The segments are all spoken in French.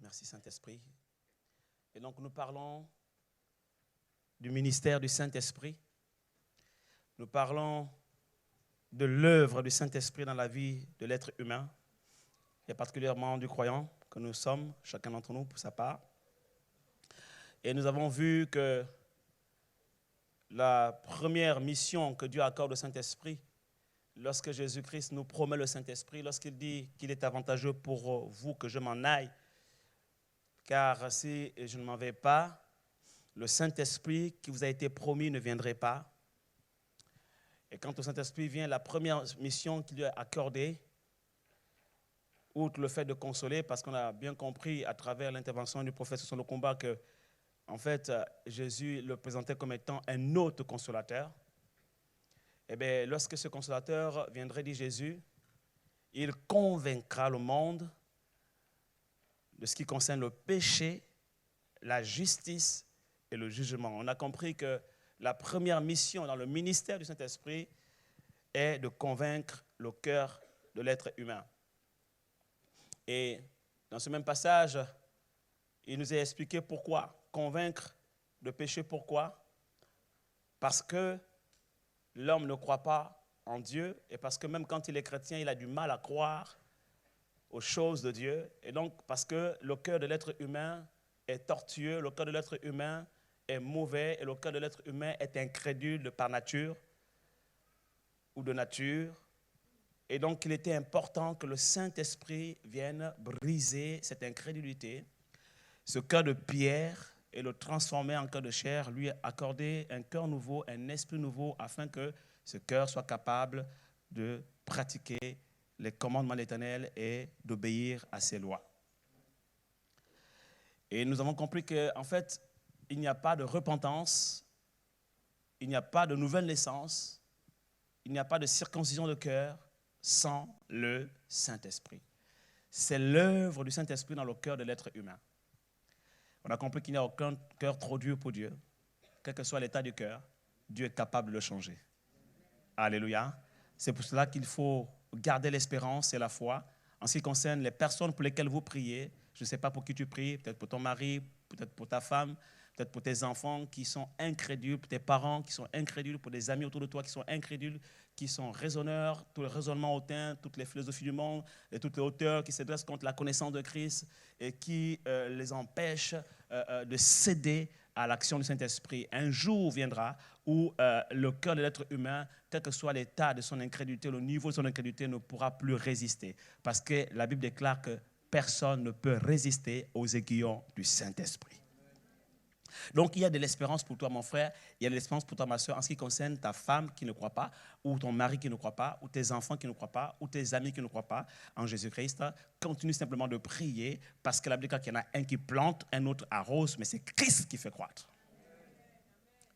Merci Saint-Esprit. Et donc nous parlons du ministère du Saint-Esprit. Nous parlons de l'œuvre du Saint-Esprit dans la vie de l'être humain, et particulièrement du croyant que nous sommes, chacun d'entre nous pour sa part. Et nous avons vu que la première mission que Dieu accorde au Saint-Esprit, lorsque Jésus-Christ nous promet le Saint-Esprit, lorsqu'il dit qu'il est avantageux pour vous que je m'en aille, car si je ne m'en vais pas, le Saint-Esprit qui vous a été promis ne viendrait pas. Et quand le Saint-Esprit vient, la première mission qu'il lui a accordée, outre le fait de consoler, parce qu'on a bien compris à travers l'intervention du prophète sur le combat que, en fait, Jésus le présentait comme étant un autre consolateur. Eh bien, lorsque ce consolateur viendrait, dit Jésus, il convaincra le monde de ce qui concerne le péché, la justice et le jugement. On a compris que la première mission dans le ministère du Saint-Esprit est de convaincre le cœur de l'être humain. Et dans ce même passage, il nous a expliqué pourquoi. Convaincre de péché, pourquoi? Parce que l'homme ne croit pas en Dieu et parce que même quand il est chrétien, il a du mal à croire aux choses de Dieu. Et donc, parce que le cœur de l'être humain est tortueux, le cœur de l'être humain est mauvais et le cœur de l'être humain est incrédule par nature ou de nature. Et donc, il était important que le Saint-Esprit vienne briser cette incrédulité, ce cœur de pierre, et le transformer en cœur de chair, lui accorder un cœur nouveau, un esprit nouveau, afin que ce cœur soit capable de pratiquer les commandements de l'Éternel et d'obéir à ses lois. Et nous avons compris qu'en fait, il n'y a pas de repentance, il n'y a pas de nouvelle naissance, il n'y a pas de circoncision de cœur sans le Saint-Esprit. C'est l'œuvre du Saint-Esprit dans le cœur de l'être humain. On a compris qu'il n'y a aucun cœur trop dur pour Dieu. Quel que soit l'état du cœur, Dieu est capable de le changer. Alléluia. C'est pour cela qu'il faut garder l'espérance et la foi en ce qui concerne les personnes pour lesquelles vous priez. Je ne sais pas pour qui tu pries, peut-être pour ton mari, peut-être pour ta femme, peut-être pour tes enfants qui sont incrédules, pour tes parents qui sont incrédules, pour des amis autour de toi qui sont incrédules, qui sont raisonneurs, tout le raisonnement hautain, toutes les philosophies du monde et toutes les hauteurs qui se dressent contre la connaissance de Christ et qui les empêchent de céder à l'action du Saint-Esprit. Un jour viendra où le cœur de l'être humain, quel que soit l'état de son incrédulité, le niveau de son incrédulité, ne pourra plus résister. Parce que la Bible déclare que personne ne peut résister aux aiguillons du Saint-Esprit. Donc, il y a de l'espérance pour toi, mon frère, il y a de l'espérance pour toi, ma soeur, en ce qui concerne ta femme qui ne croit pas, ou ton mari qui ne croit pas, ou tes enfants qui ne croient pas, ou tes amis qui ne croient pas en Jésus-Christ. Continue simplement de prier, parce que la Bible dit qu'il y en a un qui plante, un autre arrose, mais c'est Christ qui fait croître.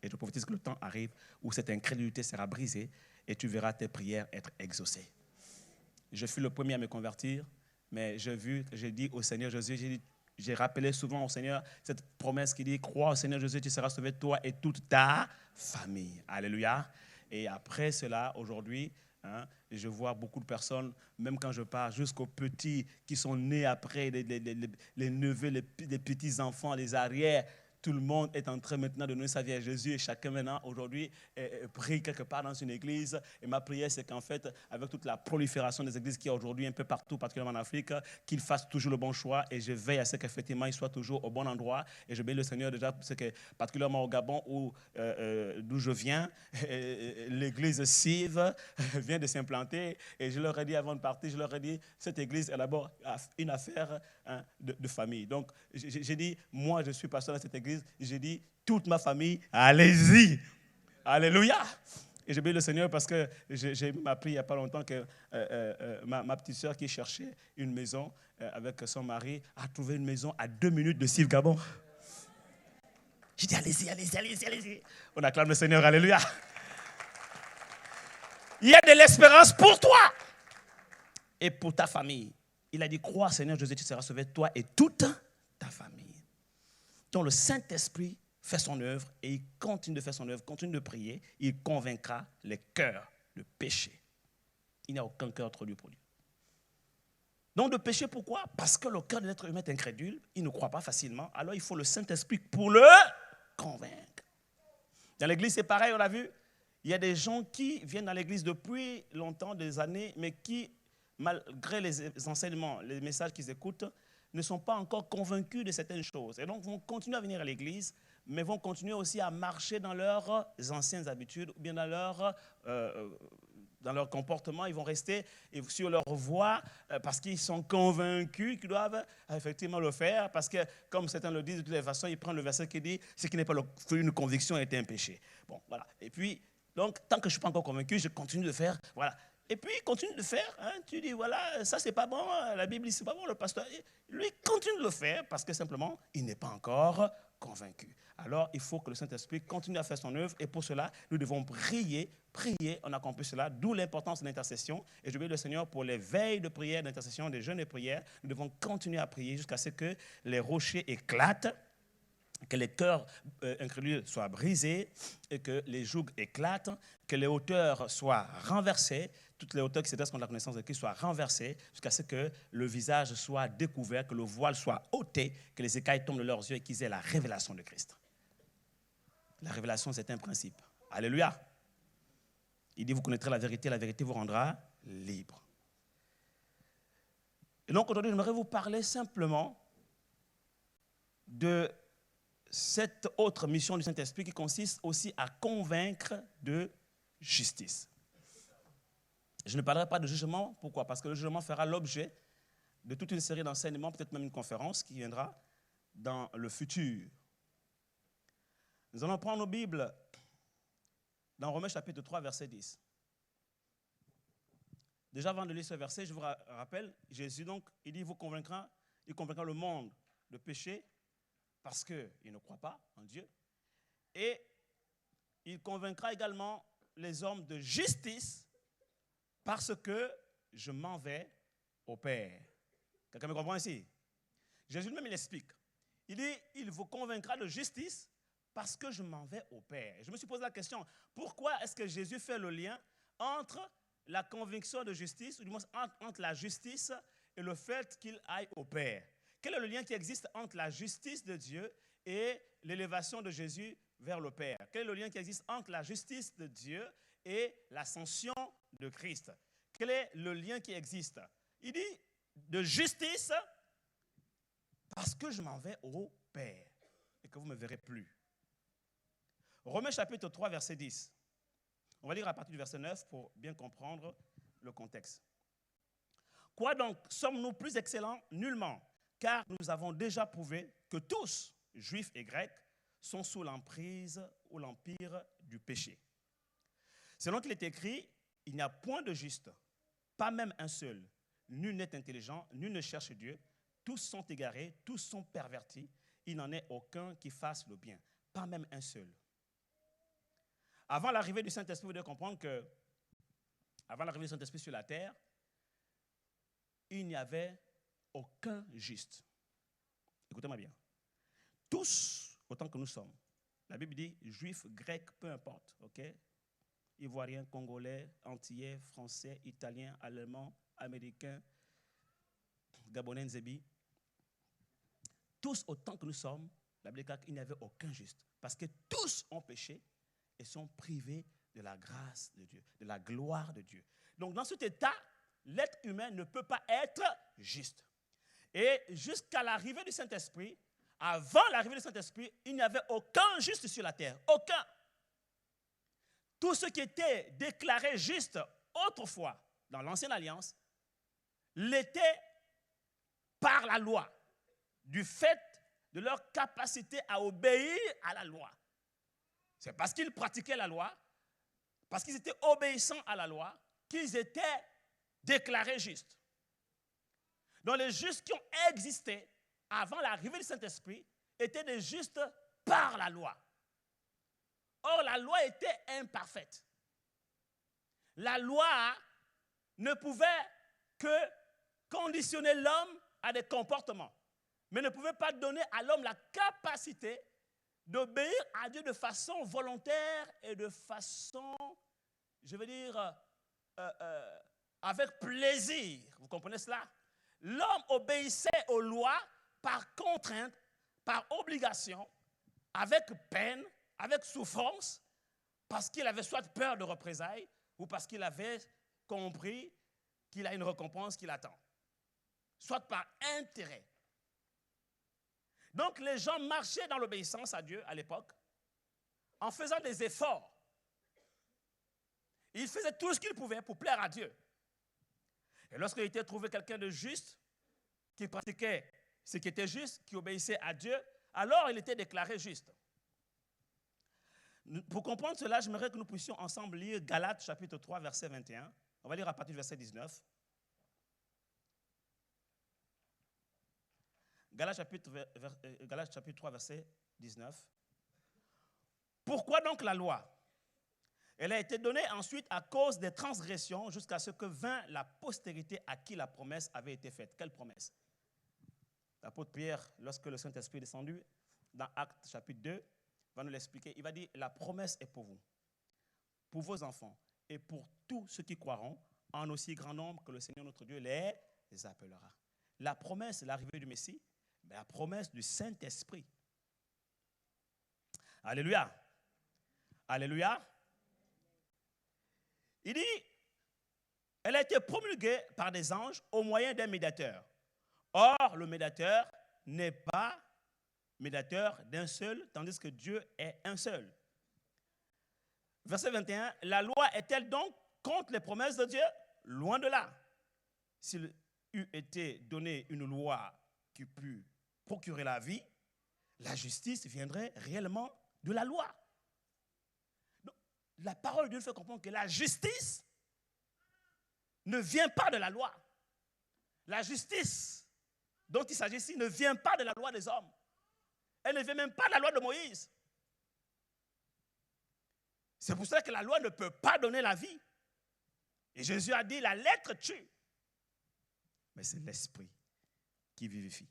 Et je prophétise que le temps arrive où cette incrédulité sera brisée et tu verras tes prières être exaucées. Je fus le premier à me convertir, mais j'ai dit au Seigneur Jésus, j'ai rappelé souvent au Seigneur cette promesse qui dit « Crois au Seigneur Jésus, tu seras sauvé, toi et toute ta famille. » Alléluia. Et après cela, aujourd'hui, je vois beaucoup de personnes, même quand je pars, jusqu'aux petits qui sont nés après, les neveux, les petits-enfants, les arrières. Tout le monde est en train maintenant de donner sa vie à Jésus et chacun maintenant, aujourd'hui, prie quelque part dans une église. Et ma prière, c'est qu'en fait, avec toute la prolifération des églises qu'il y a aujourd'hui un peu partout, particulièrement en Afrique, qu'ils fassent toujours le bon choix et je veille à ce qu'effectivement, ils soient toujours au bon endroit. Et je bénis le Seigneur déjà, parce que particulièrement au Gabon, d'où je viens, l'église Sive vient de s'implanter. Et je leur ai dit avant de partir, cette église est d'abord une affaire de famille. Donc, j'ai dit, moi, je suis pasteur dans cette église. J'ai dit, toute ma famille, allez-y. Alléluia. Et je bénis le Seigneur parce que j'ai appris il n'y a pas longtemps que ma petite sœur qui cherchait une maison avec son mari a trouvé une maison à 2 minutes de Sive Gabon. J'ai dit, allez-y. On acclame le Seigneur, alléluia. Il y a de l'espérance pour toi et pour ta famille. Il a dit, crois Seigneur Jésus, tu seras sauvé, toi et toute ta famille. Donc le Saint-Esprit fait son œuvre et il continue de faire son œuvre, continue de prier, il convaincra les cœurs de péché. Il n'y a aucun cœur trop dur pour lui. Donc de pécher, pourquoi? Parce que le cœur de l'être humain est incrédule, il ne croit pas facilement, alors il faut le Saint-Esprit pour le convaincre. Dans l'église, c'est pareil, on l'a vu. Il y a des gens qui viennent dans l'église depuis longtemps, des années, mais qui, malgré les enseignements, les messages qu'ils écoutent, ne sont pas encore convaincus de certaines choses. Et donc vont continuer à venir à l'église, mais vont continuer aussi à marcher dans leurs anciennes habitudes, ou bien dans leur comportement. Ils vont rester sur leur voie parce qu'ils sont convaincus qu'ils doivent effectivement le faire, parce que, comme certains le disent, de toutes les façons, ils prennent le verset qui dit « ce qui n'est pas une conviction est un péché ». Bon, voilà. Et puis, donc, tant que je ne suis pas encore convaincu, je continue de faire, voilà. Et puis, il continue de le faire. Hein, tu dis, voilà, ça, c'est pas bon, la Bible dit, c'est pas bon, le pasteur, lui, continue de le faire parce que simplement, il n'est pas encore convaincu. Alors, il faut que le Saint-Esprit continue à faire son œuvre et pour cela, nous devons prier, on accomplit cela, d'où l'importance de l'intercession. Et je prie le Seigneur pour les veilles de prière, d'intercession, des jeûnes de prière. Nous devons continuer à prier jusqu'à ce que les rochers éclatent, que les cœurs incrédules soient brisés et que les jougs éclatent, que les hauteurs soient renversées, toutes les hauteurs qui se dressent contre la connaissance de Christ soient renversées jusqu'à ce que le visage soit découvert, que le voile soit ôté, que les écailles tombent de leurs yeux et qu'ils aient la révélation de Christ. La révélation, c'est un principe. Alléluia. Il dit, vous connaîtrez la vérité vous rendra libre. Et donc aujourd'hui, j'aimerais vous parler simplement de cette autre mission du Saint-Esprit qui consiste aussi à convaincre de justice. Je ne parlerai pas de jugement. Pourquoi? Parce que le jugement fera l'objet de toute une série d'enseignements, peut-être même une conférence qui viendra dans le futur. Nous allons prendre nos Bibles dans Romains chapitre 3, verset 10. Déjà avant de lire ce verset, je vous rappelle, Jésus donc, il dit, il convaincra le monde de péché parce qu'il ne croit pas en Dieu. Et il convaincra également les hommes de justice parce que je m'en vais au Père. Quelqu'un me comprend ici? Jésus lui-même, il explique. Il dit, il vous convaincra de justice parce que je m'en vais au Père. Et je me suis posé la question, pourquoi est-ce que Jésus fait le lien entre la conviction de justice, ou du moins entre la justice et le fait qu'il aille au Père? Quel est le lien qui existe entre la justice de Dieu et l'élévation de Jésus vers le Père? Quel est le lien qui existe entre la justice de Dieu et l'ascension de Christ? Quel est le lien qui existe? Il dit de justice parce que je m'en vais au Père et que vous ne me verrez plus. Romains chapitre 3, verset 10. On va lire à partir du verset 9 pour bien comprendre le contexte. Quoi donc, sommes-nous plus excellents? Nullement, car nous avons déjà prouvé que tous, juifs et grecs, sont sous l'emprise ou l'empire du péché. Selon qu'il est écrit, il n'y a point de juste, pas même un seul. Nul n'est intelligent, nul ne cherche Dieu. Tous sont égarés, tous sont pervertis. Il n'en est aucun qui fasse le bien, pas même un seul. Avant l'arrivée du Saint-Esprit, vous devez comprendre que, avant l'arrivée du Saint-Esprit sur la terre, il n'y avait aucun juste. Écoutez-moi bien. Tous, autant que nous sommes. La Bible dit juifs, grecs, peu importe. Ok? Ivoiriens, congolais, antillais, français, italiens, allemands, américains, gabonais, nzébi. Tous, autant que nous sommes, la Bible dit qu'il n'y avait aucun juste. Parce que tous ont péché et sont privés de la grâce de Dieu, de la gloire de Dieu. Donc, dans cet état, l'être humain ne peut pas être juste. Et jusqu'à l'arrivée du Saint-Esprit, avant l'arrivée du Saint-Esprit, il n'y avait aucun juste sur la terre. Aucun. Tout ce qui était déclaré juste autrefois, dans l'Ancienne Alliance, l'était par la loi, du fait de leur capacité à obéir à la loi. C'est parce qu'ils pratiquaient la loi, parce qu'ils étaient obéissants à la loi, qu'ils étaient déclarés justes. Donc les justes qui ont existé avant l'arrivée du Saint-Esprit étaient des justes par la loi. Or, la loi était imparfaite. La loi ne pouvait que conditionner l'homme à des comportements, mais ne pouvait pas donner à l'homme la capacité d'obéir à Dieu de façon volontaire et de façon, je veux dire, avec plaisir. Vous comprenez cela? L'homme obéissait aux lois par contrainte, par obligation, avec peine, avec souffrance, parce qu'il avait soit peur de représailles ou parce qu'il avait compris qu'il a une récompense qui l'attend, soit par intérêt. Donc les gens marchaient dans l'obéissance à Dieu à l'époque en faisant des efforts. Ils faisaient tout ce qu'ils pouvaient pour plaire à Dieu. Et lorsqu'il était trouvé quelqu'un de juste, qui pratiquait ce qui était juste, qui obéissait à Dieu, alors il était déclaré juste. Pour comprendre cela, j'aimerais que nous puissions ensemble lire Galates chapitre 3, verset 21. On va lire à partir du verset 19. Galates chapitre 3, verset 19. Pourquoi donc la loi? Elle a été donnée ensuite à cause des transgressions jusqu'à ce que vint la postérité à qui la promesse avait été faite. Quelle promesse? L'apôtre Pierre, lorsque le Saint-Esprit est descendu, dans Actes chapitre 2, va nous l'expliquer. Il va dire, la promesse est pour vous, pour vos enfants et pour tous ceux qui croiront, en aussi grand nombre que le Seigneur notre Dieu les appellera. La promesse, l'arrivée du Messie, mais la promesse du Saint-Esprit. Alléluia. Alléluia. Il dit, elle a été promulguée par des anges au moyen d'un médiateur. Or, le médiateur n'est pas médiateur d'un seul, tandis que Dieu est un seul. Verset 21, la loi est-elle donc contre les promesses de Dieu? Loin de là. S'il eût été donné une loi qui pût procurer la vie, la justice viendrait réellement de la loi. Donc, la parole de Dieu fait comprendre que la justice ne vient pas de la loi. La justice dont il s'agit ici ne vient pas de la loi des hommes. Elle ne vient même pas de la loi de Moïse. C'est pour ça que la loi ne peut pas donner la vie. Et Jésus a dit, la lettre tue. Mais c'est l'esprit qui vivifie.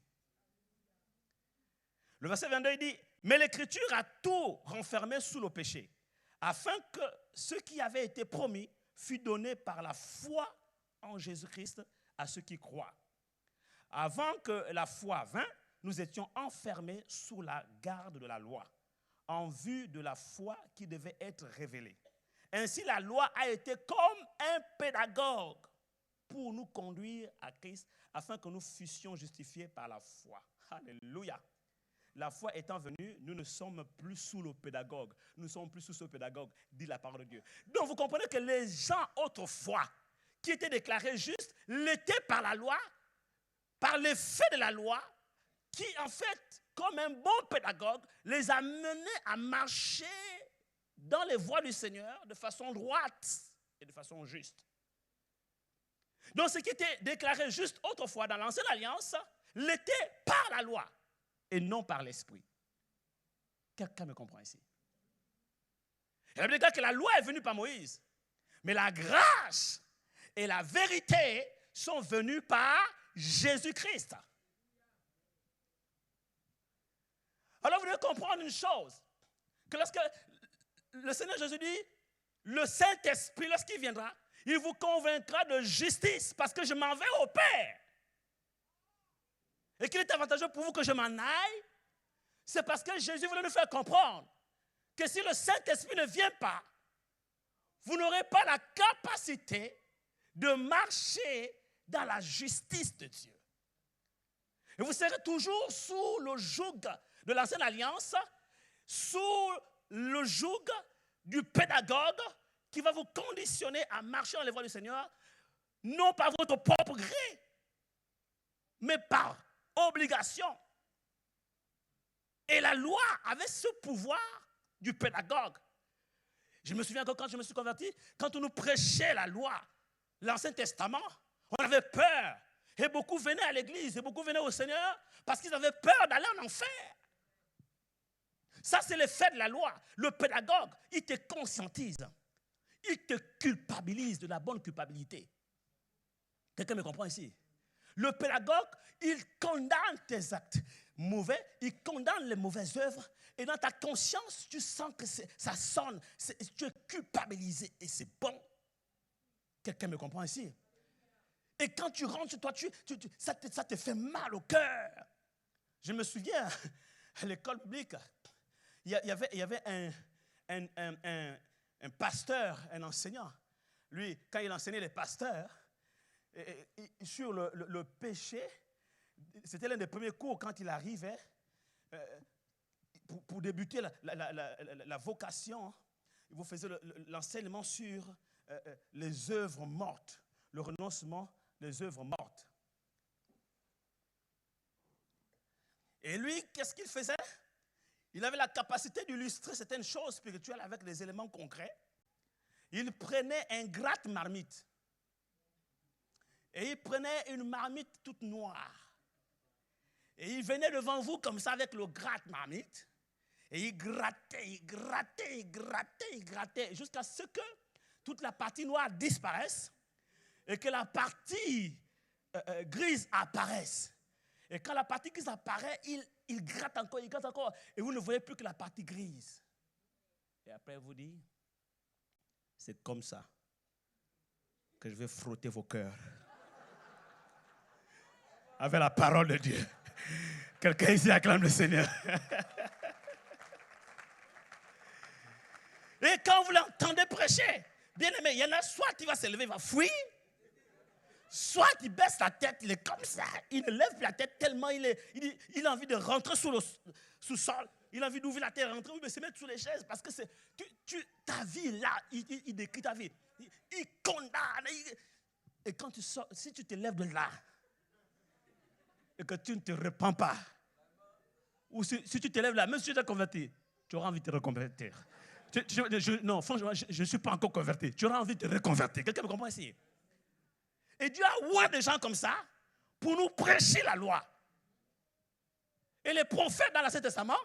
Le verset 22, il dit, mais l'Écriture a tout renfermé sous le péché, afin que ce qui avait été promis fût donné par la foi en Jésus-Christ à ceux qui croient. Avant que la foi vînt, nous étions enfermés sous la garde de la loi, en vue de la foi qui devait être révélée. Ainsi, la loi a été comme un pédagogue pour nous conduire à Christ, afin que nous fussions justifiés par la foi. Alléluia. La foi étant venue, nous ne sommes plus sous le pédagogue. Nous ne sommes plus sous ce pédagogue, dit la parole de Dieu. Donc vous comprenez que les gens autrefois, qui étaient déclarés justes, l'étaient par la loi, par l'effet de la loi, qui en fait, comme un bon pédagogue, les a menés à marcher dans les voies du Seigneur de façon droite et de façon juste. Donc ce qui était déclaré juste autrefois dans l'Ancienne Alliance, l'était par la loi et non par l'Esprit. Quelqu'un me comprend ici? Il a dit que la loi est venue par Moïse, mais la grâce et la vérité sont venues par Jésus-Christ. Alors vous devez comprendre une chose, que lorsque le Seigneur Jésus dit, le Saint-Esprit, lorsqu'il viendra, il vous convaincra de justice, parce que je m'en vais au Père. Et qu'il est avantageux pour vous que je m'en aille, c'est parce que Jésus voulait nous faire comprendre que si le Saint-Esprit ne vient pas, vous n'aurez pas la capacité de marcher dans la justice de Dieu. Et vous serez toujours sous le joug de l'Ancienne Alliance, sous le joug du pédagogue qui va vous conditionner à marcher dans les voies du Seigneur, non par votre propre gré, mais par obligation. Et la loi avait ce pouvoir du pédagogue. Je me souviens que quand je me suis converti, quand on nous prêchait la loi, l'Ancien Testament, on avait peur. Et beaucoup venaient à l'église, et beaucoup venaient au Seigneur parce qu'ils avaient peur d'aller en enfer. Ça, c'est l'effet de la loi. Le pédagogue, il te conscientise. Il te culpabilise de la bonne culpabilité. Quelqu'un me comprend ici? Le pédagogue, il condamne tes actes mauvais, il condamne les mauvaises œuvres, et dans ta conscience, tu sens que ça sonne, tu es culpabilisé, et c'est bon. Quelqu'un me comprend ici? Et quand tu rentres chez toi, ça te fait mal au cœur. Je me souviens, à l'école biblique, il y avait un pasteur, un enseignant. Lui, quand il enseignait les pasteurs, sur le péché, c'était l'un des premiers cours quand il arrivait, pour débuter la vocation, il vous faisait l'enseignement sur les œuvres mortes, le renoncement des œuvres mortes. Et lui, qu'est-ce qu'il faisait? Il avait la capacité d'illustrer certaines choses spirituelles avec des éléments concrets. Il prenait un gratte-marmite. Et il prenait une marmite toute noire. Et il venait devant vous comme ça avec le gratte-marmite. Et il grattait, jusqu'à ce que toute la partie noire disparaisse et que la partie grise apparaisse. Et quand la partie grise apparaît, il gratte encore, et vous ne voyez plus que la partie grise. Et après, il vous dit, c'est comme ça que je vais frotter vos cœurs avec la parole de Dieu. Quelqu'un ici acclame le Seigneur. Et quand vous l'entendez prêcher, bien aimé, il y en a soit il va se lever, il va fuir, soit il baisse la tête, il est comme ça, il ne lève plus la tête tellement il a envie de rentrer sous le sol, il a envie d'ouvrir la tête, rentrer, mais se mettre sous les chaises, parce que ta vie là, il décrit ta vie, il condamne, et quand tu sors, si tu te lèves de là, et que tu ne te repens pas, ou si tu te lèves là, même si tu t'es converti, tu auras envie de te reconvertir. Non, franchement, je ne suis pas encore converti. Tu auras envie de te reconvertir. Quelqu'un me comprend ici? Et Dieu a ouvert des gens comme ça pour nous prêcher la loi. Et les prophètes dans l'Ancien Testament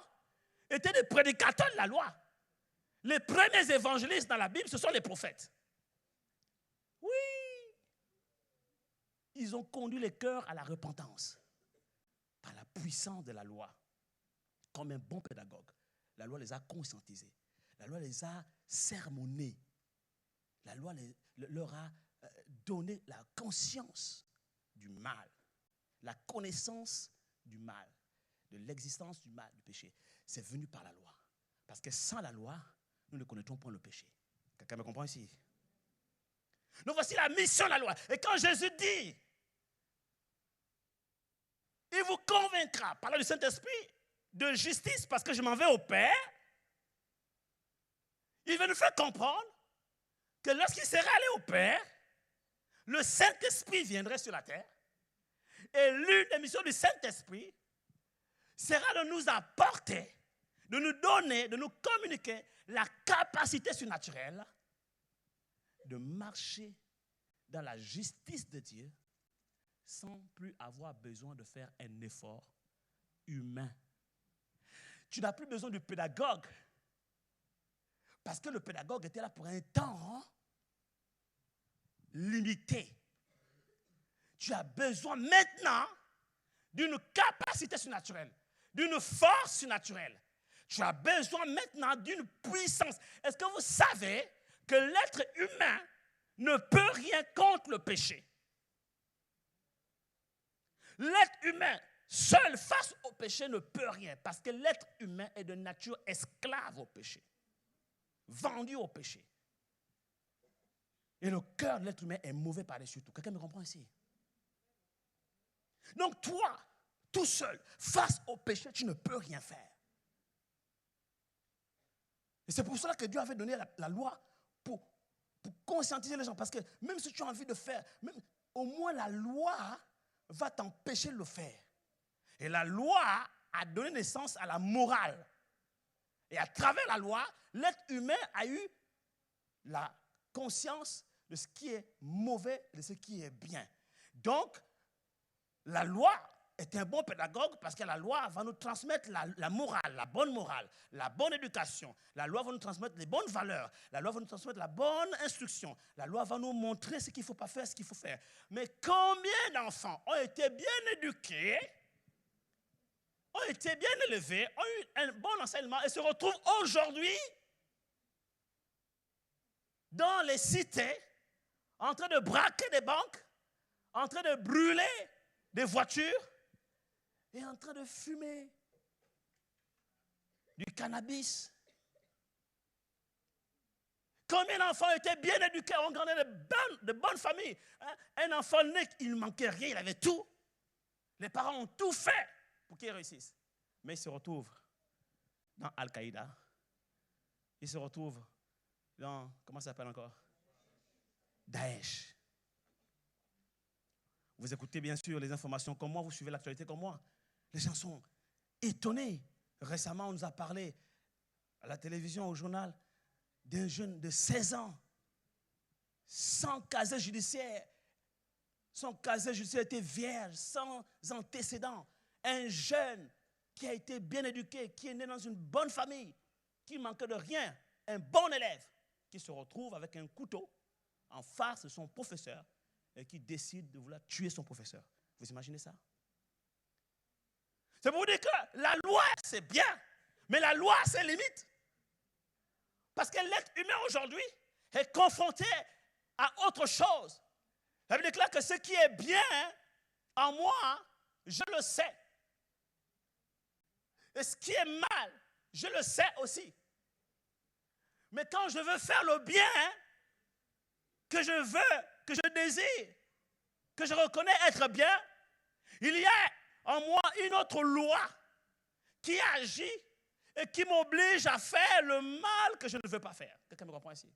étaient des prédicateurs de la loi. Les premiers évangélistes dans la Bible, ce sont les prophètes. Oui. Ils ont conduit les cœurs à la repentance par la puissance de la loi. Comme un bon pédagogue, la loi les a conscientisés. La loi les a sermonnés. La loi leur a donné la conscience du mal, la connaissance du mal, de l'existence du mal, du péché. C'est venu par la loi. Parce que sans la loi, nous ne connaîtrons pas le péché. Quelqu'un me comprend ici? Donc voici la mission de la loi. Et quand Jésus dit, il vous convaincra par le Saint-Esprit de justice parce que je m'en vais au Père, il veut nous faire comprendre que lorsqu'il serait allé au Père, le Saint-Esprit viendrait sur la terre. Et l'une des missions du Saint-Esprit sera de nous apporter, de nous donner, de nous communiquer la capacité surnaturelle de marcher dans la justice de Dieu sans plus avoir besoin de faire un effort humain. Tu n'as plus besoin du pédagogue. Parce que le pédagogue était là pour un temps limité. Tu as besoin maintenant d'une capacité surnaturelle, d'une force surnaturelle. Tu as besoin maintenant d'une puissance. Est-ce que vous savez que l'être humain ne peut rien contre le péché? L'être humain seul face au péché ne peut rien parce que l'être humain est de nature esclave au péché. Vendu au péché. Et le cœur de l'être humain est mauvais par-dessus tout. Quelqu'un me comprend ici? Donc toi, tout seul, face au péché, tu ne peux rien faire. Et c'est pour cela que Dieu avait donné la loi pour conscientiser les gens. Parce que même si tu as envie de faire, au moins la loi va t'empêcher de le faire. Et la loi a donné naissance à la morale. Et à travers la loi, l'être humain a eu la conscience de ce qui est mauvais et de ce qui est bien. Donc, la loi est un bon pédagogue parce que la loi va nous transmettre la morale, la bonne éducation. La loi va nous transmettre les bonnes valeurs. La loi va nous transmettre la bonne instruction. La loi va nous montrer ce qu'il ne faut pas faire, ce qu'il faut faire. Mais combien d'enfants ont été bien éduqués, ont été bien élevés, ont eu un bon enseignement et se retrouvent aujourd'hui dans les cités en train de braquer des banques, en train de brûler des voitures et en train de fumer du cannabis. Combien d'enfants étaient bien éduqués, ont grandi de bonnes familles. Hein? Un enfant né, il ne manquait rien, il avait tout. Les parents ont tout fait pour qu'il réussisse. Mais il se retrouve dans Al-Qaïda. Il se retrouve dans, comment ça s'appelle encore? Daesh. Vous écoutez bien sûr les informations comme moi, vous suivez l'actualité comme moi. Les gens sont étonnés. Récemment, on nous a parlé à la télévision, au journal, d'un jeune de 16 ans, sans casier judiciaire. Son casier judiciaire était vierge, sans antécédents. Un jeune qui a été bien éduqué, qui est né dans une bonne famille, qui ne manque de rien, un bon élève, qui se retrouve avec un couteau en face de son professeur et qui décide de vouloir tuer son professeur. Vous imaginez ça? C'est pour vous dire que la loi, c'est bien, mais la loi a ses limites. Parce que l'être humain aujourd'hui est confronté à autre chose. Ça veut dire que ce qui est bien en moi, je le sais. Et ce qui est mal, je le sais aussi. Mais quand je veux faire le bien, que je veux, que je désire, que je reconnais être bien, il y a en moi une autre loi qui agit et qui m'oblige à faire le mal que je ne veux pas faire. Quelqu'un me comprend ici?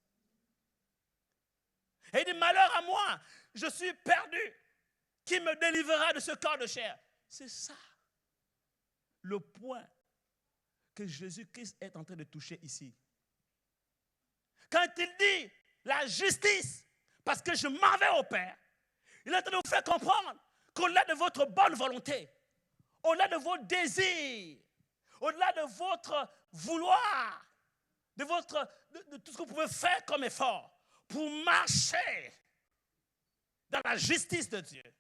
Et il dit, malheur à moi, je suis perdu. Qui me délivrera de ce corps de chair? C'est ça le point que Jésus-Christ est en train de toucher ici. Quand il dit la justice, parce que je m'en vais au Père, il est en train de vous faire comprendre qu'au-delà de votre bonne volonté, au-delà de vos désirs, au-delà de votre vouloir, de tout ce que vous pouvez faire comme effort pour marcher dans la justice de Dieu,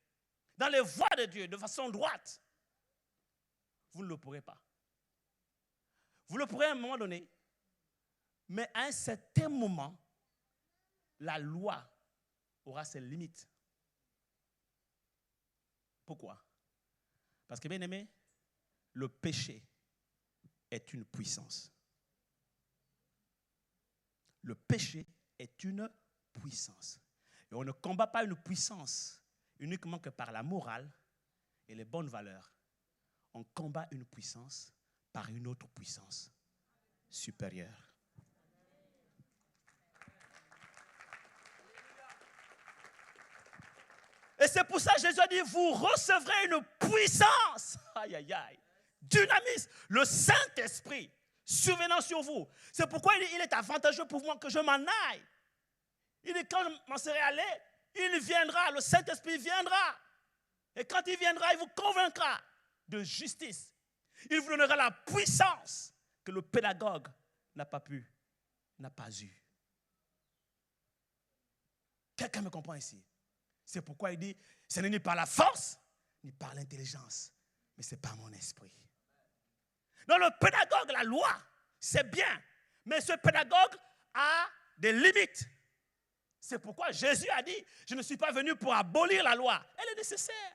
dans les voies de Dieu, de façon droite, vous ne le pourrez pas. Vous le pourrez à un moment donné, mais à un certain moment, la loi aura ses limites. Pourquoi? Parce que, bien aimé, le péché est une puissance. Le péché est une puissance. Et on ne combat pas une puissance uniquement que par la morale et les bonnes valeurs. On combat une puissance par une autre puissance supérieure. Et c'est pour ça que Jésus a dit, vous recevrez une puissance, aïe, aïe, aïe, dynamisme, le Saint-Esprit survenant sur vous. C'est pourquoi il est avantageux pour moi que je m'en aille. Il dit, quand je m'en serai allé, il viendra, le Saint-Esprit viendra. Et quand il viendra, il vous convaincra de justice. Il vous donnera la puissance que le pédagogue n'a pas eu. Quelqu'un me comprend ici? C'est pourquoi il dit, ce n'est ni par la force, ni par l'intelligence, mais c'est par mon esprit. Donc le pédagogue, la loi, c'est bien, mais ce pédagogue a des limites. C'est pourquoi Jésus a dit, je ne suis pas venu pour abolir la loi. Elle est nécessaire.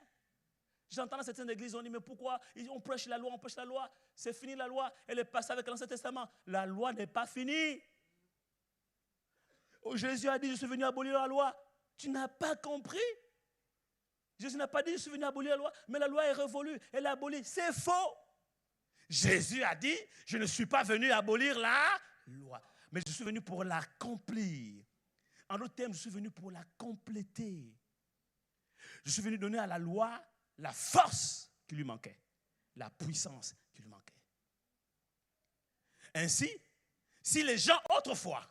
J'entends dans certaines églises, on dit, mais pourquoi on prêche la loi, c'est fini la loi, elle est passée avec l'Ancien Testament. La loi n'est pas finie. Jésus a dit, je suis venu abolir la loi. Tu n'as pas compris. Jésus n'a pas dit, je suis venu abolir la loi, mais la loi est révolue, elle est abolie. C'est faux. Jésus a dit, je ne suis pas venu abolir la loi, mais je suis venu pour l'accomplir. En d'autres termes, je suis venu pour la compléter. Je suis venu donner à la loi la force qui lui manquait, la puissance qui lui manquait. Ainsi, si les gens autrefois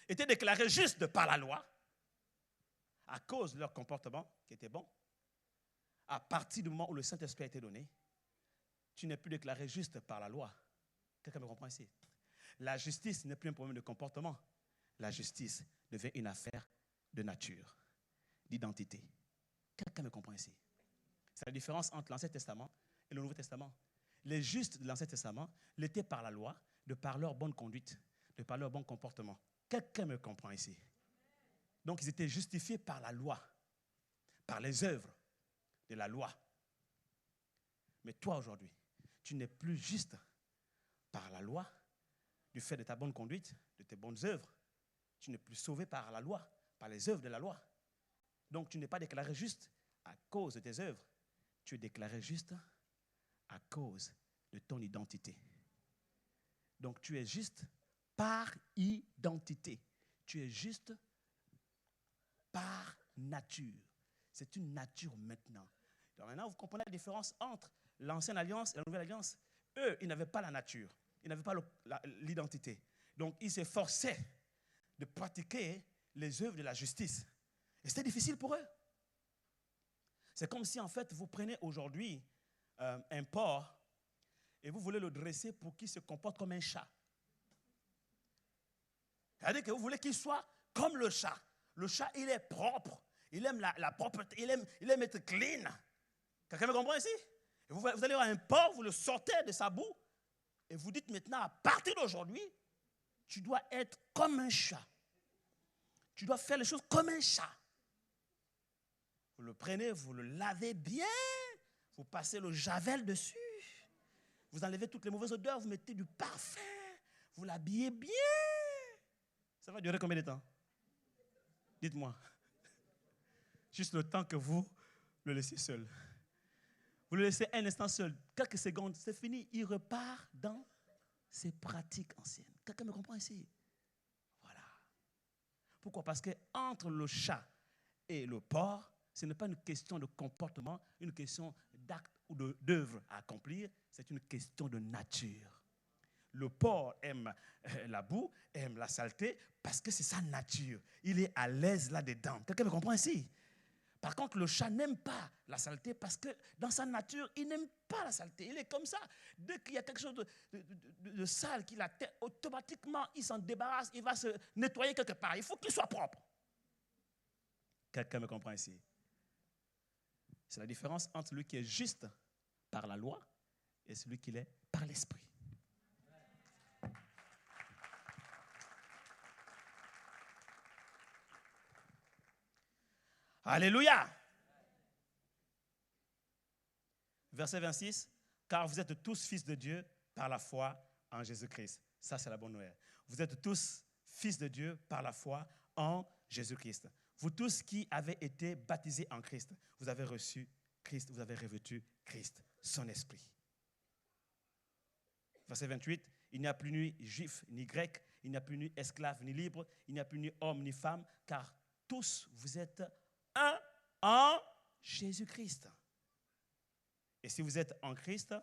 étaient déclarés justes par la loi, à cause de leur comportement qui était bon, à partir du moment où le Saint-Esprit a été donné, tu n'es plus déclaré juste par la loi. Quelqu'un me comprend ici? La justice n'est plus un problème de comportement. La justice devient une affaire de nature, d'identité. Quelqu'un me comprend ici? C'est la différence entre l'Ancien Testament et le Nouveau Testament. Les justes de l'Ancien Testament l'étaient par la loi, de par leur bonne conduite, de par leur bon comportement. Quelqu'un me comprend ici? Donc, ils étaient justifiés par la loi, par les œuvres de la loi. Mais toi, aujourd'hui, tu n'es plus juste par la loi, du fait de ta bonne conduite, de tes bonnes œuvres. Tu n'es plus sauvé par la loi, par les œuvres de la loi. Donc, tu n'es pas déclaré juste à cause de tes œuvres. Tu es déclaré juste à cause de ton identité. Donc, tu es juste par identité. Tu es juste par nature. C'est une nature maintenant. Donc maintenant, vous comprenez la différence entre l'ancienne alliance et la nouvelle alliance. Eux, ils n'avaient pas la nature. Ils n'avaient pas l'identité. Donc, ils s'efforçaient de pratiquer les œuvres de la justice. Et c'était difficile pour eux. C'est comme si, en fait, vous prenez aujourd'hui un porc et vous voulez le dresser pour qu'il se comporte comme un chat. C'est-à-dire que vous voulez qu'il soit comme le chat. Le chat, il est propre. Il aime la propreté. Il aime être clean. Quelqu'un me comprend ici? Et vous allez voir un porc, vous le sortez de sa boue et vous dites maintenant, à partir d'aujourd'hui, tu dois être comme un chat. Tu dois faire les choses comme un chat. Vous le prenez, vous le lavez bien, vous passez le javel dessus, vous enlevez toutes les mauvaises odeurs, vous mettez du parfum, vous l'habillez bien. Ça va durer combien de temps? Dites-moi. Juste le temps que vous le laissez seul. Vous le laissez un instant seul, quelques secondes, c'est fini, il repart dans ses pratiques anciennes. Quelqu'un me comprend ici? Voilà. Pourquoi? Parce qu'entre le chat et le porc, ce n'est pas une question de comportement, une question d'acte ou d'œuvre à accomplir, c'est une question de nature. Le porc aime la boue, aime la saleté, parce que c'est sa nature. Il est à l'aise là-dedans. Quelqu'un me comprend ici? Par contre, le chat n'aime pas la saleté parce que dans sa nature, il n'aime pas la saleté. Il est comme ça. Dès qu'il y a quelque chose de sale qu'il a, automatiquement, il s'en débarrasse, il va se nettoyer quelque part. Il faut qu'il soit propre. Quelqu'un me comprend ici? C'est la différence entre celui qui est juste par la loi et celui qui l'est par l'esprit. Alléluia. Verset 26. Car vous êtes tous fils de Dieu par la foi en Jésus-Christ. Ça, c'est la bonne nouvelle. Vous êtes tous fils de Dieu par la foi en Jésus-Christ. Vous tous qui avez été baptisés en Christ, vous avez reçu Christ, vous avez revêtu Christ, son esprit. Verset 28. Il n'y a plus ni juif ni grec, il n'y a plus ni esclave ni libre, il n'y a plus ni homme ni femme, car tous vous êtes un en Jésus-Christ. Et si vous êtes en Christ,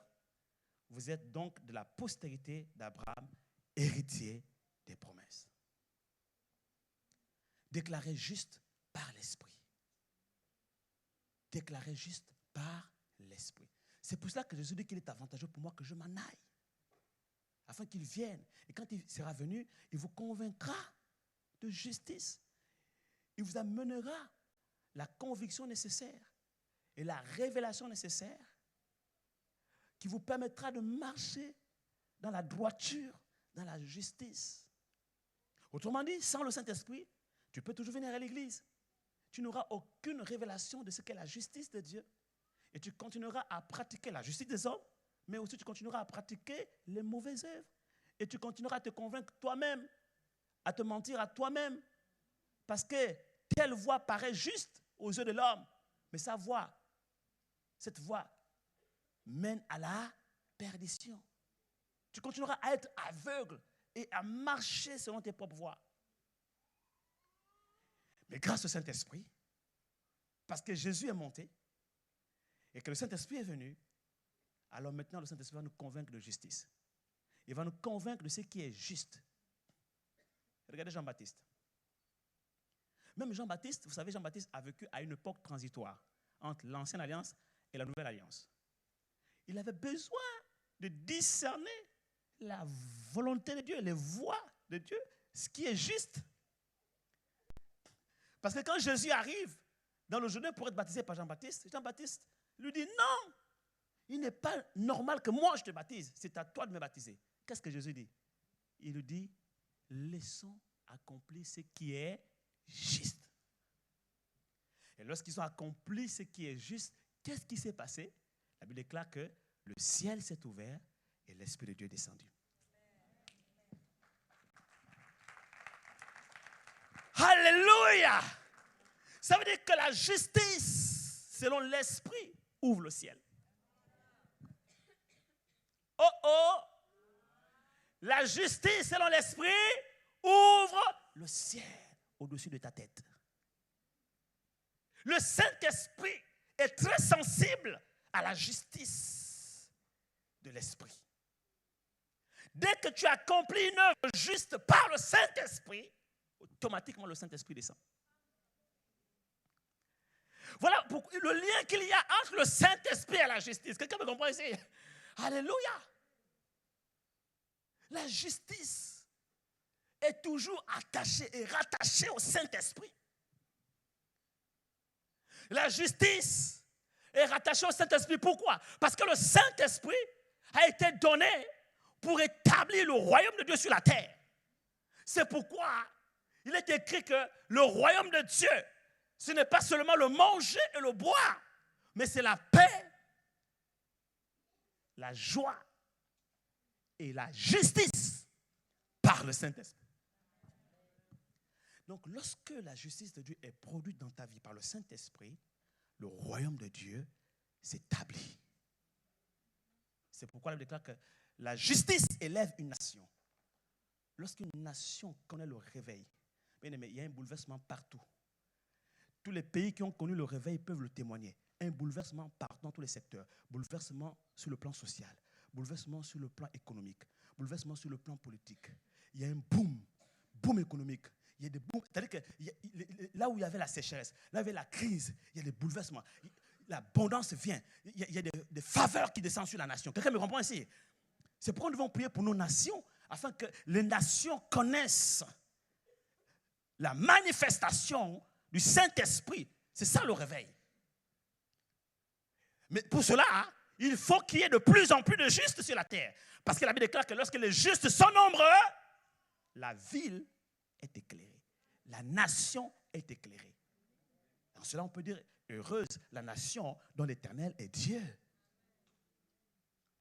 vous êtes donc de la postérité d'Abraham, héritier des promesses. Déclaré juste par l'Esprit. Déclaré juste par l'Esprit. C'est pour cela que Jésus dit qu'il est avantageux pour moi que je m'en aille. Afin qu'il vienne. Et quand il sera venu, il vous convaincra de justice. Il vous amènera la conviction nécessaire et la révélation nécessaire qui vous permettra de marcher dans la droiture, dans la justice. Autrement dit, sans le Saint-Esprit, tu peux toujours venir à l'église. Tu n'auras aucune révélation de ce qu'est la justice de Dieu. Et tu continueras à pratiquer la justice des hommes, mais aussi tu continueras à pratiquer les mauvaises œuvres. Et tu continueras à te convaincre toi-même, à te mentir à toi-même. Parce que telle voie paraît juste aux yeux de l'homme, mais sa voie, cette voie mène à la perdition. Tu continueras à être aveugle et à marcher selon tes propres voies. Mais grâce au Saint-Esprit, parce que Jésus est monté et que le Saint-Esprit est venu, alors maintenant le Saint-Esprit va nous convaincre de justice. Il va nous convaincre de ce qui est juste. Regardez Jean-Baptiste. Même Jean-Baptiste, vous savez, Jean-Baptiste a vécu à une époque transitoire entre l'ancienne alliance et la nouvelle alliance. Il avait besoin de discerner la volonté de Dieu, les voies de Dieu, ce qui est juste. Parce que quand Jésus arrive dans le Jourdain pour être baptisé par Jean-Baptiste, Jean-Baptiste lui dit non, il n'est pas normal que moi je te baptise, c'est à toi de me baptiser. Qu'est-ce que Jésus dit? Il lui dit, laissons accomplir ce qui est juste. Et lorsqu'ils ont accompli ce qui est juste, qu'est-ce qui s'est passé? La Bible déclare que le ciel s'est ouvert et l'Esprit de Dieu est descendu. Alléluia! Ça veut dire que la justice, selon l'Esprit, ouvre le ciel. Oh oh! La justice, selon l'Esprit, ouvre le ciel au-dessus de ta tête. Le Saint-Esprit est très sensible à la justice de l'Esprit. Dès que tu accomplis une œuvre juste par le Saint-Esprit, automatiquement le Saint-Esprit descend. Voilà le lien qu'il y a entre le Saint-Esprit et la justice. Quelqu'un me comprend ici? Alléluia! La justice est toujours attachée et rattachée au Saint-Esprit. La justice est rattachée au Saint-Esprit. Pourquoi? Parce que le Saint-Esprit a été donné pour établir le royaume de Dieu sur la terre. C'est pourquoi il est écrit que le royaume de Dieu, ce n'est pas seulement le manger et le boire, mais c'est la paix, la joie et la justice par le Saint-Esprit. Donc, lorsque la justice de Dieu est produite dans ta vie par le Saint-Esprit, le royaume de Dieu s'établit. C'est pourquoi il déclare que la justice élève une nation. Lorsqu'une nation connaît le réveil, bien aimé, il y a un bouleversement partout. Tous les pays qui ont connu le réveil peuvent le témoigner. Un bouleversement partout dans tous les secteurs. Bouleversement sur le plan social, bouleversement sur le plan économique, bouleversement sur le plan politique. Il y a un boom économique. Il y a des booms. C'est-à-dire que là où il y avait la sécheresse, là où il y avait la crise, il y a des bouleversements. L'abondance vient. Il y a des faveurs qui descendent sur la nation. Quelqu'un me comprend ici? C'est pourquoi nous devons prier pour nos nations, afin que les nations connaissent la manifestation du Saint-Esprit. C'est ça le réveil. Mais pour cela, il faut qu'il y ait de plus en plus de justes sur la terre. Parce que la Bible déclare que lorsque les justes sont nombreux, la ville est éclairée. La nation est éclairée. En cela, on peut dire, heureuse la nation dont l'Éternel est Dieu.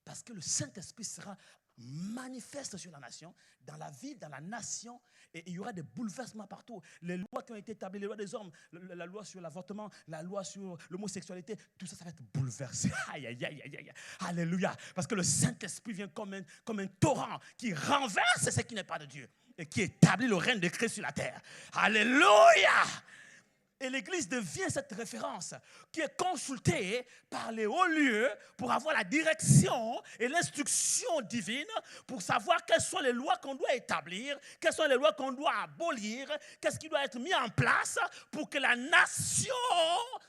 Parce que le Saint-Esprit sera manifeste sur la nation, dans la ville, dans la nation, et il y aura des bouleversements partout. Les lois qui ont été établies, les lois des hommes, la loi sur l'avortement, la loi sur l'homosexualité, tout ça, ça va être bouleversé. Aïe, aïe, aïe, aïe, aïe. Alléluia. Parce que le Saint-Esprit vient comme un torrent qui renverse ce qui n'est pas de Dieu et qui établit le règne de Christ sur la terre. Alléluia. Et l'Église devient cette référence qui est consultée par les hauts lieux pour avoir la direction et l'instruction divine pour savoir quelles sont les lois qu'on doit établir, quelles sont les lois qu'on doit abolir, qu'est-ce qui doit être mis en place pour que la nation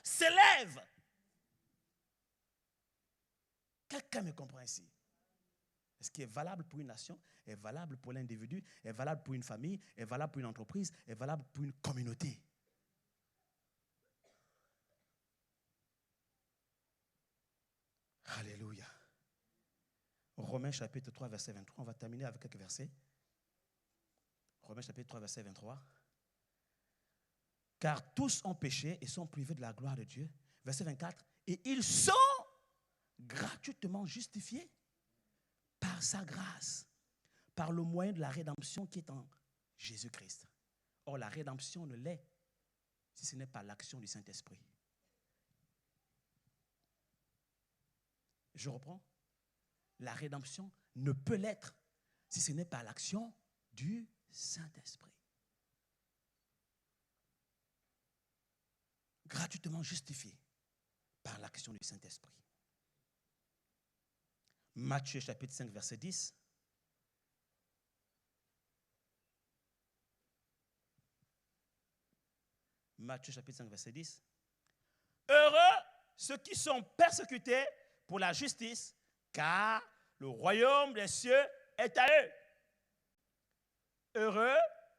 s'élève. Quelqu'un me comprend ici? Ce qui est valable pour une nation est valable pour l'individu, est valable pour une famille, est valable pour une entreprise, est valable pour une communauté. Alléluia. Romains chapitre 3, verset 23. On va terminer avec quelques versets. Romains chapitre 3, verset 23. Car tous ont péché et sont privés de la gloire de Dieu. Verset 24. Et ils sont gratuitement justifiés par sa grâce, par le moyen de la rédemption qui est en Jésus-Christ. Or, la rédemption ne l'est si ce n'est pas l'action du Saint-Esprit. Je reprends. La rédemption ne peut l'être si ce n'est pas l'action du Saint-Esprit. Gratuitement justifié par l'action du Saint-Esprit. Matthieu chapitre 5, verset 10. Matthieu chapitre 5, verset 10. Heureux ceux qui sont persécutés pour la justice, car le royaume des cieux est à eux. Heureux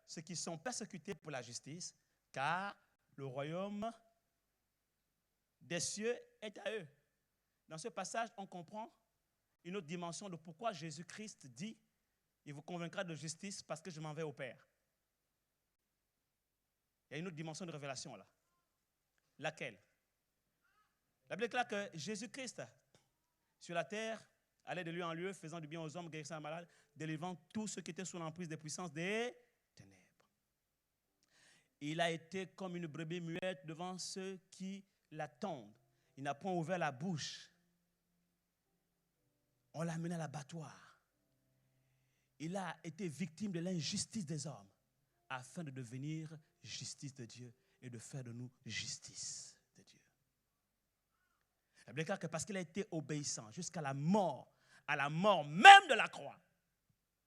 ceux qui sont persécutés pour la justice, car le royaume des cieux est à eux. Dans ce passage, on comprend une autre dimension de pourquoi Jésus-Christ dit « Il vous convaincra de justice parce que je m'en vais au Père ». Il y a une autre dimension de révélation là. Laquelle? La Bible déclare que Jésus-Christ, sur la terre, allait de lieu en lieu, faisant du bien aux hommes, guérissant les malades, délivrant tous ceux qui étaient sous l'emprise des puissances des ténèbres. Il a été comme une brebis muette devant ceux qui l'attendent. Il n'a point ouvert la bouche. On l'a amené à l'abattoir. Il a été victime de l'injustice des hommes afin de devenir justice de Dieu et de faire de nous justice de Dieu. La Bible déclare que parce qu'il a été obéissant jusqu'à la mort même de la croix,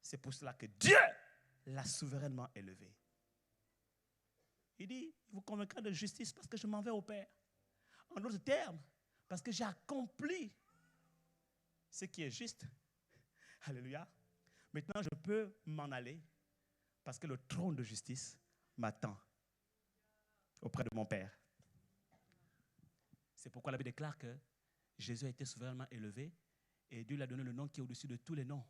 c'est pour cela que Dieu l'a souverainement élevé. Il dit, il vous convaincra de justice parce que je m'en vais au Père. En d'autres termes, parce que j'ai accompli ce qui est juste. Alléluia. Maintenant, je peux m'en aller parce que le trône de justice m'attend auprès de mon Père. C'est pourquoi la Bible déclare que Jésus a été souverainement élevé et Dieu lui a donné le nom qui est au-dessus de tous les noms,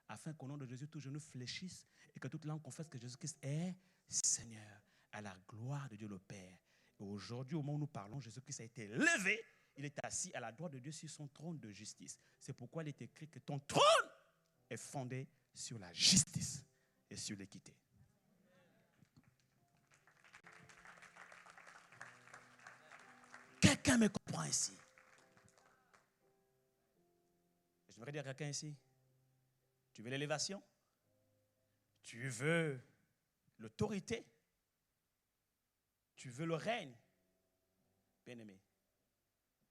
afin qu'au nom de Jésus, tout genou fléchisse et que toute langue confesse que Jésus-Christ est Seigneur, à la gloire de Dieu le Père. Et aujourd'hui, au moment où nous parlons, Jésus-Christ a été levé, il est assis à la droite de Dieu sur son trône de justice. C'est pourquoi il est écrit que ton trône est fondé sur la justice et sur l'équité. Quelqu'un me comprend ici? J'aimerais dire à quelqu'un ici, tu veux l'élévation? Tu veux l'autorité? Tu veux le règne? Bien-aimé,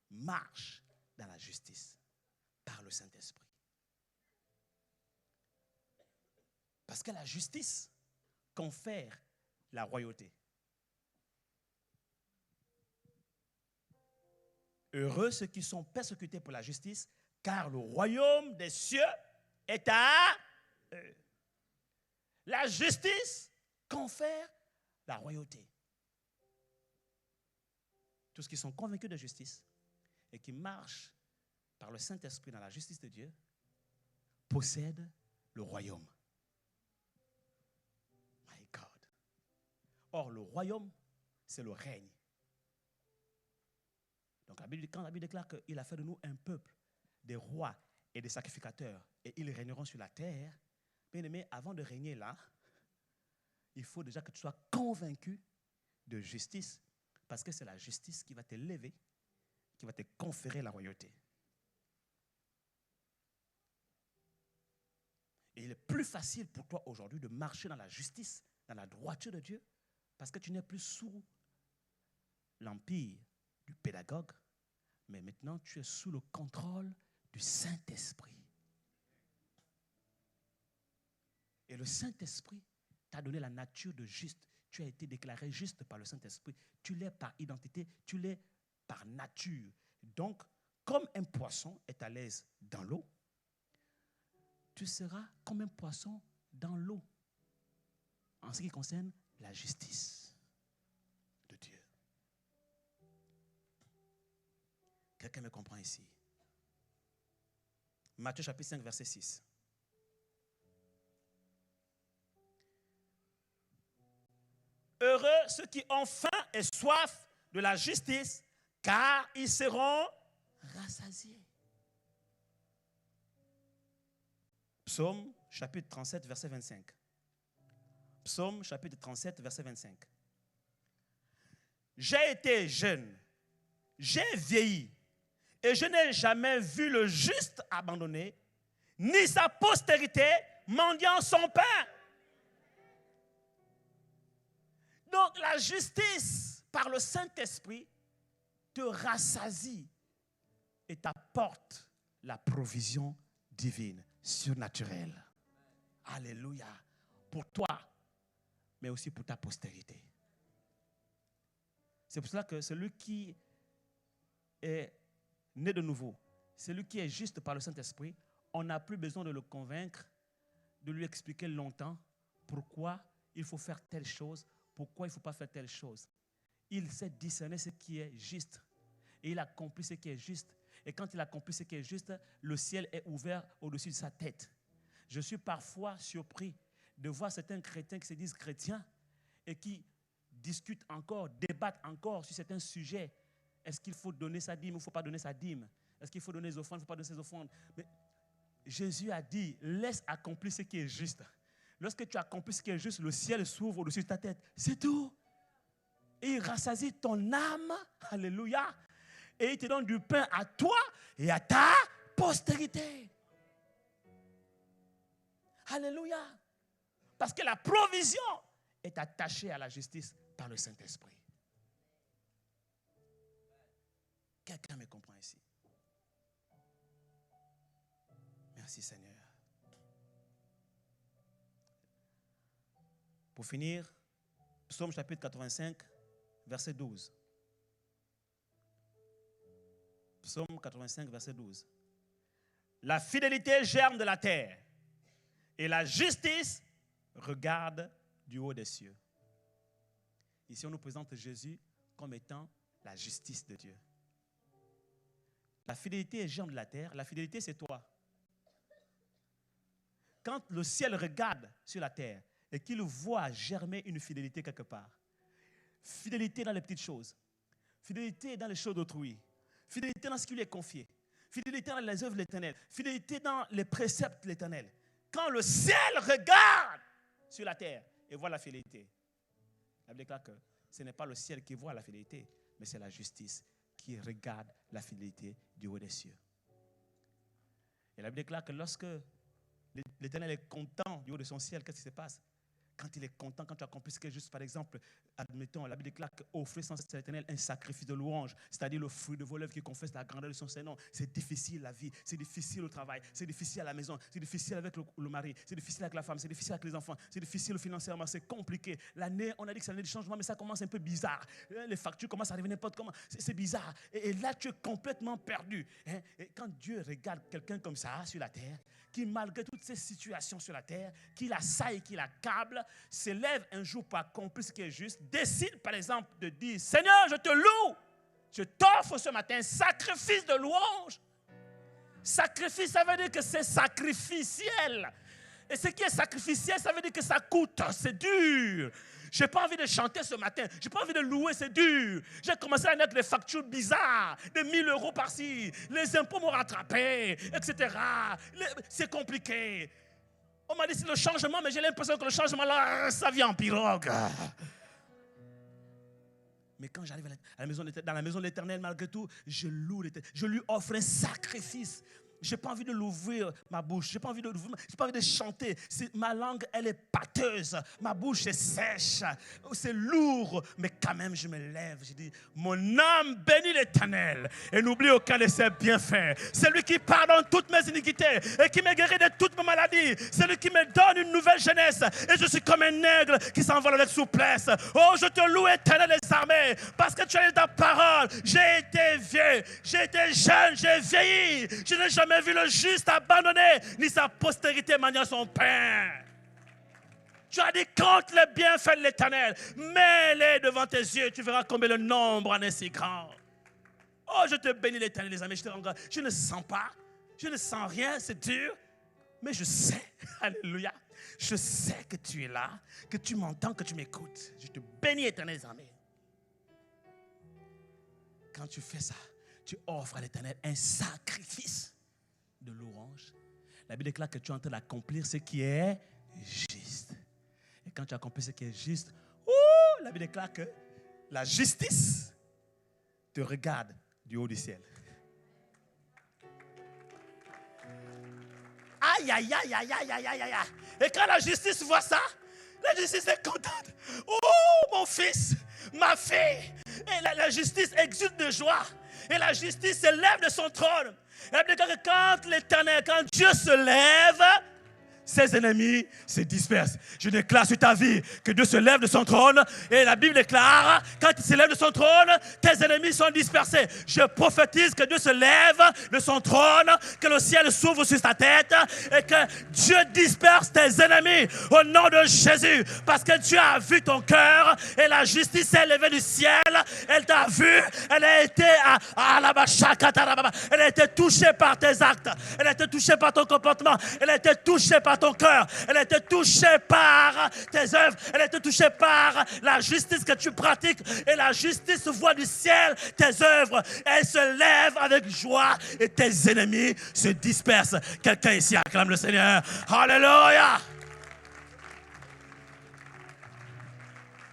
marche dans la justice par le Saint-Esprit. Parce que la justice confère la royauté. Heureux ceux qui sont persécutés pour la justice, car le royaume des cieux est à eux. La justice confère la royauté. Tous ceux qui sont convaincus de justice et qui marchent par le Saint-Esprit dans la justice de Dieu possèdent le royaume. My God. Or, le royaume, c'est le règne. Donc, quand la Bible déclare qu'il a fait de nous un peuple, des rois et des sacrificateurs, et ils régneront sur la terre, bien aimé, avant de régner là, il faut déjà que tu sois convaincu de justice, parce que c'est la justice qui va t'élever, qui va te conférer la royauté. Et il est plus facile pour toi aujourd'hui de marcher dans la justice, dans la droiture de Dieu, parce que tu n'es plus sous l'empire du pédagogue, mais maintenant tu es sous le contrôle du Saint-Esprit. Et le Saint-Esprit t'a donné la nature de juste. Tu as été déclaré juste par le Saint-Esprit. Tu l'es par identité, tu l'es par nature. Donc, comme un poisson est à l'aise dans l'eau, tu seras comme un poisson dans l'eau en ce qui concerne la justice de Dieu. Quelqu'un me comprend ici? Matthieu chapitre 5, verset 6. Heureux ceux qui ont faim et soif de la justice, car ils seront rassasiés. Psaume chapitre 37, verset 25. Psaume chapitre 37, verset 25. J'ai été jeune, j'ai vieilli, et je n'ai jamais vu le juste abandonné, ni sa postérité mendiant son pain. Donc la justice par le Saint-Esprit te rassasie et t'apporte la provision divine, surnaturelle. Alléluia. Pour toi, mais aussi pour ta postérité. C'est pour cela que celui qui est né de nouveau, celui qui est juste par le Saint-Esprit, on n'a plus besoin de le convaincre, de lui expliquer longtemps pourquoi il faut faire telle chose, pourquoi il ne faut pas faire telle chose. Il sait discerner ce qui est juste. Et il accomplit ce qui est juste. Et quand il accomplit ce qui est juste, le ciel est ouvert au-dessus de sa tête. Je suis parfois surpris de voir certains chrétiens qui se disent chrétiens et qui discutent encore, débattent encore sur certains sujets. Est-ce qu'il faut donner sa dîme ou il ne faut pas donner sa dîme? Est-ce qu'il faut donner les offrandes, il ne faut pas donner ses offrandes? Mais Jésus a dit, laisse accomplir ce qui est juste. Lorsque tu accomplis ce qui est juste, le ciel s'ouvre au-dessus de ta tête. C'est tout. Et il rassasie ton âme. Alléluia. Et il te donne du pain à toi et à ta postérité. Alléluia. Parce que la provision est attachée à la justice par le Saint-Esprit. Quelqu'un me comprend ici? Merci Seigneur. Pour finir, Psaume chapitre 85, verset 12. Psaume 85, verset 12. La fidélité germe de la terre et la justice regarde du haut des cieux. Ici, on nous présente Jésus comme étant la justice de Dieu. La fidélité germe de la terre. La fidélité, c'est toi. Quand le ciel regarde sur la terre et qu'il voit germer une fidélité quelque part, fidélité dans les petites choses, fidélité dans les choses d'autrui, fidélité dans ce qui lui est confié, fidélité dans les œuvres de l'Éternel, fidélité dans les préceptes de l'Éternel. Quand le ciel regarde sur la terre et voit la fidélité, la Bible déclare que ce n'est pas le ciel qui voit la fidélité, mais c'est la justice qui regarde la fidélité du haut des cieux. Et la Bible déclare que lorsque l'Éternel est content du haut de son ciel, qu'est-ce qui se passe? Quand il est content, quand tu accomplis ce qui est juste, par exemple, admettons, la Bible déclare qu'offrir sans cesse à l'Éternel un sacrifice de louange, c'est-à-dire le fruit de vos lèvres qui confesse la grandeur de son Seigneur. C'est difficile la vie, c'est difficile au travail, c'est difficile à la maison, c'est difficile avec le mari, c'est difficile avec la femme, c'est difficile avec les enfants, c'est difficile financièrement, c'est compliqué. L'année, on a dit que c'est l'année du changement, mais ça commence un peu bizarre. Les factures commencent à arriver n'importe comment, c'est bizarre. Et là, tu es complètement perdu. Et quand Dieu regarde quelqu'un comme ça sur la terre, qui malgré toutes ces situations sur la terre, qui l'assaille, qui l'accable, s'élève un jour pour accomplir ce qui est juste, décide par exemple de dire, Seigneur, je te loue, je t'offre ce matin un sacrifice de louange. Sacrifice, ça veut dire que c'est sacrificiel. Et ce qui est sacrificiel, ça veut dire que ça coûte, c'est dur. Je n'ai pas envie de chanter ce matin, je n'ai pas envie de louer, c'est dur. J'ai commencé à mettre des factures bizarres, de 1000 € par-ci, les impôts m'ont rattrapé, etc. C'est compliqué. On m'a dit c'est le changement, mais j'ai l'impression que le changement là, ça vient en pirogue. Mais quand j'arrive dans la maison de l'Éternel, malgré tout, je loue l'Éternel. Je lui offre un sacrifice. Je n'ai pas envie de l'ouvrir, ma bouche. Je n'ai pas envie de chanter. Ma langue, elle est pâteuse. Ma bouche est sèche. C'est lourd. Mais quand même, je me lève. Je dis, mon âme bénit l'Éternel. Et n'oublie aucun de ses bienfaits. C'est lui qui pardonne toutes mes iniquités et qui me guérit de toutes mes maladies. C'est lui qui me donne une nouvelle jeunesse. Et je suis comme un aigle qui s'envole avec souplesse. Oh, je te loue, Éternel des armées, parce que tu as eu ta parole. J'ai été vieux. J'ai été jeune. J'ai vieilli. Je n'ai jamais vu le juste abandonné, ni sa postérité maniant son pain. Tu as dit, compte les bienfaits de l'Éternel, mets-les devant tes yeux, tu verras combien le nombre en est si grand. Oh, je te bénis l'Éternel, les amis, je te rends grâce. Je ne sens pas, je ne sens rien, c'est dur, mais je sais, alléluia, je sais que tu es là, que tu m'entends, que tu m'écoutes. Je te bénis, Éternel, les amis. Quand tu fais ça, tu offres à l'Éternel un sacrifice de louange. La Bible déclare que tu es en train d'accomplir ce qui est juste. Et quand tu accomplis ce qui est juste, la Bible déclare que la justice te regarde du haut du ciel. Aïe, aïe, aïe, aïe, aïe, aïe, aïe, aïe. Et quand la justice voit ça, la justice est contente. Oh, mon fils, ma fille. Et la justice exulte de joie. Et la justice s'élève de son trône. Et la Bible déclare que quand l'Éternel, quand Dieu se lève, ses ennemis se dispersent. Je déclare sur ta vie que Dieu se lève de son trône. Et la Bible déclare, quand il se lève de son trône, tes ennemis sont dispersés. Je prophétise que Dieu se lève de son trône, que le ciel s'ouvre sur ta tête et que Dieu disperse tes ennemis au nom de Jésus. Parce que Dieu a vu ton cœur et la justice s'est levée du ciel. Elle t'a vu. Elle a été elle a été touchée par tes actes. Elle a été touchée par ton comportement. Elle a été touchée par par ton cœur. Elle a été touchée par tes œuvres. Elle a été touchée par la justice que tu pratiques. Et la justice voit du ciel tes œuvres. Elle se lève avec joie et tes ennemis se dispersent. Quelqu'un ici acclame le Seigneur. Alléluia!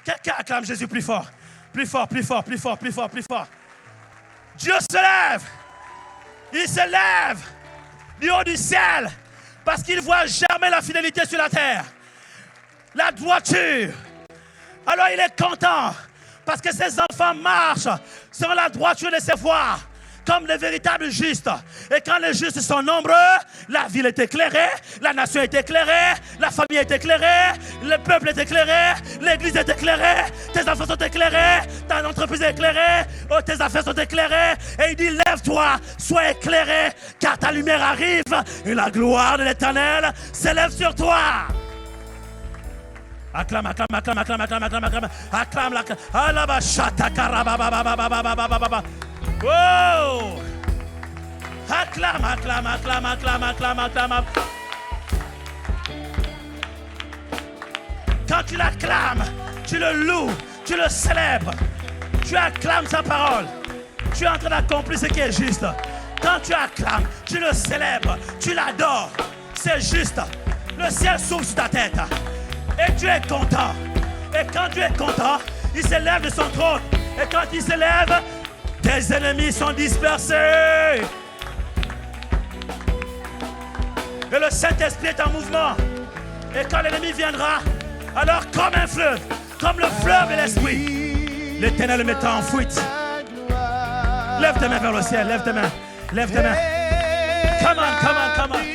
Quelqu'un acclame Jésus plus fort. Plus fort, plus fort, plus fort, plus fort, plus fort. Dieu se lève. Il se lève du haut du ciel parce qu'il voit germer la fidélité sur la terre. La droiture. Alors il est content parce que ses enfants marchent sur la droiture de ses voies comme les véritables justes. Et quand les justes sont nombreux, la ville est éclairée, la nation est éclairée, la famille est éclairée, le peuple est éclairé, l'église est éclairée, tes enfants sont éclairés, ta entreprise est éclairée, tes affaires sont éclairées. Et il dit, lève-toi, sois éclairé, car ta lumière arrive et la gloire de l'Éternel s'élève sur toi. Acclame, acclame, acclame, acclame, acclame, acclame, acclame, acclame, acclame, acclame. Oh! Acclame, acclame, acclame, acclame, acclame, acclame. Quand tu l'acclames, tu le loues, tu le célèbres, tu acclames sa parole. Tu es en train d'accomplir ce qui est juste. Quand tu acclames, tu le célèbres, tu l'adores. C'est juste. Le ciel s'ouvre sur ta tête. Et tu es content. Et quand tu es content, il se lève de son trône. Et quand il se lève, tes ennemis sont dispersés. Et le Saint-Esprit est en mouvement. Et quand l'ennemi viendra, alors comme un fleuve, comme le fleuve de l'Esprit, l'Éternel le mettra en fuite. Lève tes mains vers le ciel, lève tes mains, lève tes mains. Come on, come on, come on.